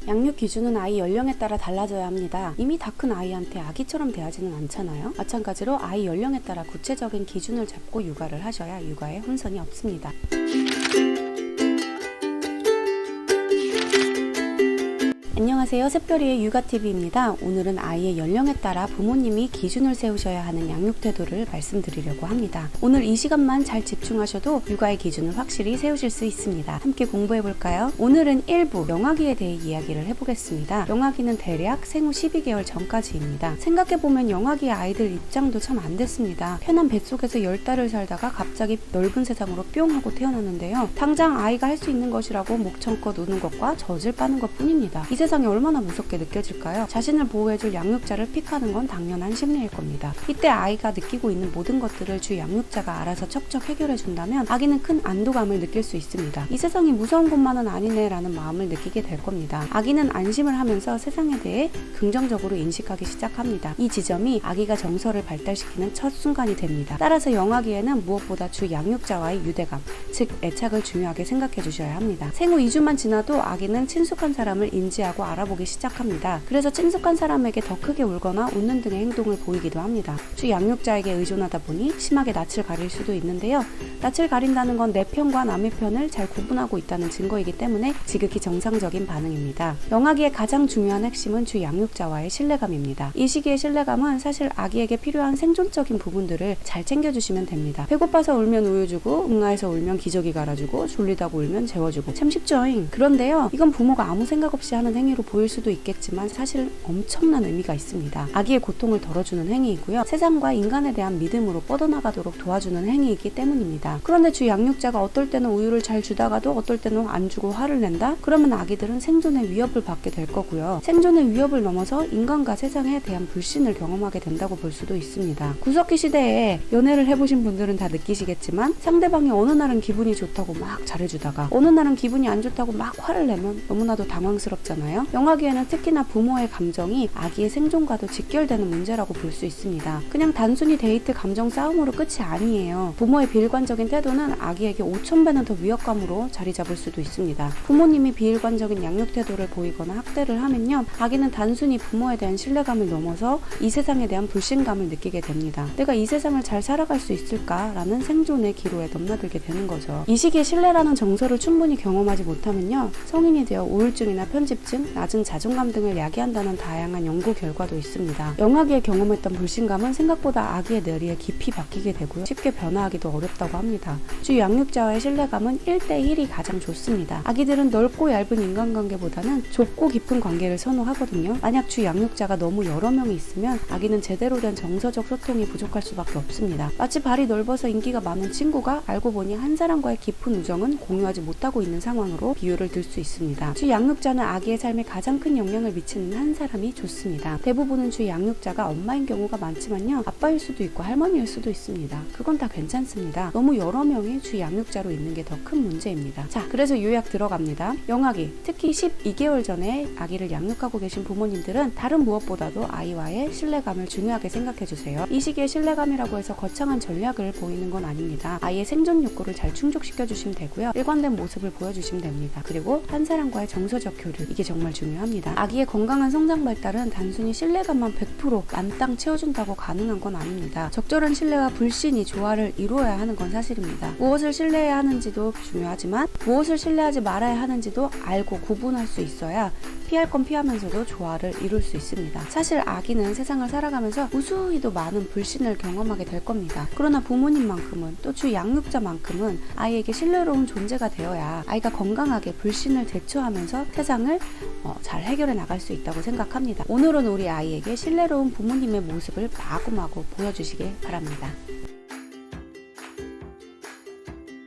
양육 기준은 아이 연령에 따라 달라져야 합니다. 이미 다 큰 아이한테 아기처럼 대하지는 않잖아요. 마찬가지로 아이 연령에 따라 구체적인 기준을 잡고 육아를 하셔야 육아에 혼선이 없습니다. 안녕하세요. 샛별이의 육아TV입니다. 오늘은 아이의 연령에 따라 부모님이 기준을 세우셔야 하는 양육 태도를 말씀드리려고 합니다. 오늘 이 시간만 잘 집중하셔도 육아의 기준을 확실히 세우실 수 있습니다. 함께 공부해볼까요? 오늘은 일부 영아기에 대해 이야기를 해보겠습니다. 영아기는 대략 생후 12개월 전까지입니다. 생각해보면 영아기의 아이들 입장도 참 안 됐습니다. 편한 뱃속에서 10달을 살다가 갑자기 넓은 세상으로 뿅 하고 태어났는데요. 당장 아이가 할 수 있는 것이라고 목청껏 노는 것과 젖을 빠는 것 뿐입니다. 이 세상이 얼마나 무섭게 느껴질까요? 자신을 보호해줄 양육자를 픽하는 건 당연한 심리일 겁니다. 이때 아이가 느끼고 있는 모든 것들을 주 양육자가 알아서 척척 해결해준다면 아기는 큰 안도감을 느낄 수 있습니다. 이 세상이 무서운 것만은 아니네 라는 마음을 느끼게 될 겁니다. 아기는 안심을 하면서 세상에 대해 긍정적으로 인식하기 시작합니다. 이 지점이 아기가 정서를 발달시키는 첫 순간이 됩니다. 따라서 영아기에는 무엇보다 주 양육자와의 유대감, 즉 애착을 중요하게 생각해 주셔야 합니다. 생후 2주만 지나도 아기는 친숙한 사람을 인지하고 알아보기 시작합니다. 그래서 친숙한 사람에게 더 크게 울거나 웃는 등의 행동을 보이기도 합니다. 주 양육자에게 의존하다 보니 심하게 낯을 가릴 수도 있는데요. 낯을 가린다는 건 내 편과 남의 편을 잘 구분하고 있다는 증거이기 때문에 지극히 정상적인 반응입니다. 영아기의 가장 중요한 핵심은 주 양육자와의 신뢰감입니다. 이 시기의 신뢰감은 사실 아기에게 필요한 생존적인 부분들을 잘 챙겨주시면 됩니다. 배고파서 울면 우유 주고, 응아해서 울면 기저귀 갈아주고, 졸리다고 울면 재워주고. 참 쉽죠잉. 그런데요, 이건 부모가 아무 생각 없이 하는 행위로 보일 수도 있겠지만 사실 엄청난 의미가 있습니다. 아기의 고통을 덜어주는 행위이고요. 세상과 인간에 대한 믿음으로 뻗어나가도록 도와주는 행위이기 때문입니다. 그런데 주 양육자가 어떨 때는 우유를 잘 주다가도 어떨 때는 안 주고 화를 낸다? 그러면 아기들은 생존의 위협을 받게 될 거고요. 생존의 위협을 넘어서 인간과 세상에 대한 불신을 경험하게 된다고 볼 수도 있습니다. 구석기 시대에 연애를 해보신 분들은 다 느끼시겠지만 상대방이 어느 날은 기분이 좋다고 막 잘해주다가 어느 날은 기분이 안 좋다고 막 화를 내면 너무나도 당황스럽잖아요. 영아기에는 특히나 부모의 감정이 아기의 생존과도 직결되는 문제라고 볼 수 있습니다. 그냥 단순히 데이트 감정 싸움으로 끝이 아니에요. 부모의 비일관적인 태도는 아기에게 5000배는 더 위협감으로 자리 잡을 수도 있습니다. 부모님이 비일관적인 양육 태도를 보이거나 학대를 하면요, 아기는 단순히 부모에 대한 신뢰감을 넘어서 이 세상에 대한 불신감을 느끼게 됩니다. 내가 이 세상을 잘 살아갈 수 있을까라는 생존의 기로에 넘나들게 되는 거죠. 이 시기에 신뢰라는 정서를 충분히 경험하지 못하면요, 성인이 되어 우울증이나 편집증, 낮은 자존감 등을 야기한다는 다양한 연구 결과도 있습니다. 영아기에 경험했던 불신감은 생각보다 아기의 뇌리에 깊이 박히게 되고요, 쉽게 변화하기도 어렵다고 합니다. 주 양육자와의 신뢰감은 1대1이 가장 좋습니다. 아기들은 넓고 얇은 인간관계보다는 좁고 깊은 관계를 선호하거든요. 만약 주 양육자가 너무 여러 명이 있으면 아기는 제대로 된 정서적 소통이 부족할 수밖에 없습니다. 마치 발이 넓어서 인기가 많은 친구가 알고 보니 한 사람과의 깊은 우정은 공유하지 못하고 있는 상황으로 비유를 들 수 있습니다. 주 양육자는 아기의 삶에 가장 큰 영향을 미치는 한 사람이 좋습니다. 대부분은 주 양육자가 엄마인 경우가 많지만요, 아빠일 수도 있고 할머니일 수도 있습니다. 그건 다 괜찮습니다. 너무 여러 명이 주 양육자로 있는 게 더 큰 문제입니다. 자, 그래서 요약 들어갑니다. 영아기, 특히 12개월 전에 아기를 양육하고 계신 부모님들은 다른 무엇보다도 아이와의 신뢰감을 중요하게 생각해주세요. 이 시기에 신뢰감이라고 해서 거창한 전략을 보이는 건 아닙니다. 아이의 생존 욕구를 잘 충족시켜주시면 되고요, 일관된 모습을 보여주시면 됩니다. 그리고 한 사람과의 정서적 교류, 이게 정말 중요합니다. 아기의 건강한 성장 발달은 단순히 신뢰감만 100% 만땅 채워준다고 가능한 건 아닙니다. 적절한 신뢰와 불신이 조화를 이루어야 하는 건 사실입니다. 무엇을 신뢰해야 하는지도 중요하지만 무엇을 신뢰하지 말아야 하는지도 알고 구분할 수 있어야 피할 건 피하면서도 조화를 이룰 수 있습니다. 사실 아기는 세상을 살아가면서 무수히도 많은 불신을 경험하게 될 겁니다. 그러나 부모님만큼은, 또 주 양육자만큼은 아이에게 신뢰로운 존재가 되어야 아이가 건강하게 불신을 대처하면서 세상을 잘 해결해 나갈 수 있다고 생각합니다. 오늘은 우리 아이에게 신뢰로운 부모님의 모습을 마구마구 보여주시길 바랍니다.